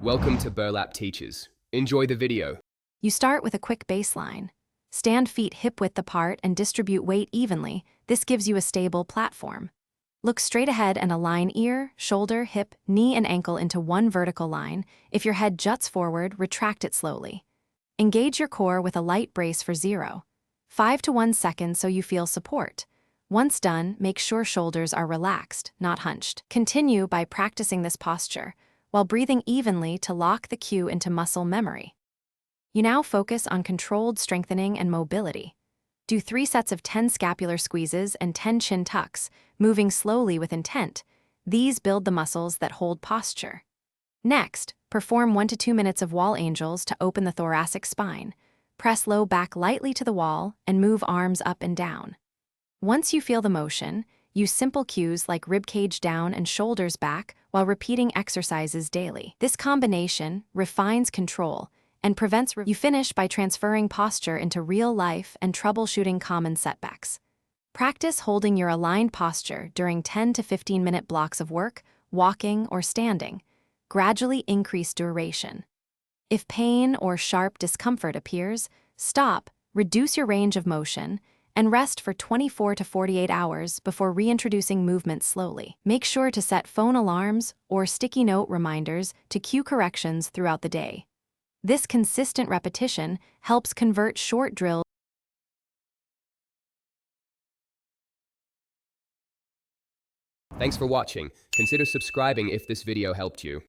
Welcome to Burlap Teachers. Enjoy the video. You start with a quick baseline. Stand feet hip-width apart and distribute weight evenly. This gives you a stable platform. Look straight ahead and align ear, shoulder, hip, knee, and ankle into one vertical line. If your head juts forward, retract it slowly. Engage your core with a light brace for 0.5 to 1 second so you feel support. Once done, make sure shoulders are relaxed, not hunched. Continue by practicing this posture, while breathing evenly to lock the cue into muscle memory. You now focus on controlled strengthening and mobility. Do 3 sets of 10 scapular squeezes and 10 chin tucks, moving slowly with intent. These build the muscles that hold posture. Next, perform 1 to 2 minutes of wall angels to open the thoracic spine. Press low back lightly to the wall and move arms up and down. Once you feel the motion, use simple cues like ribcage down and shoulders back while repeating exercises daily. This combination refines control and prevents you finish by transferring posture into real life and troubleshooting common setbacks. Practice holding your aligned posture during 10 to 15-minute blocks of work, walking, or standing. Gradually increase duration. If pain or sharp discomfort appears, stop, reduce your range of motion, and rest for 24 to 48 hours before reintroducing movement slowly. Make sure to set phone alarms or sticky note reminders to cue corrections throughout the day. This consistent repetition helps convert short drills. Thanks for watching. Consider subscribing if this video helped you.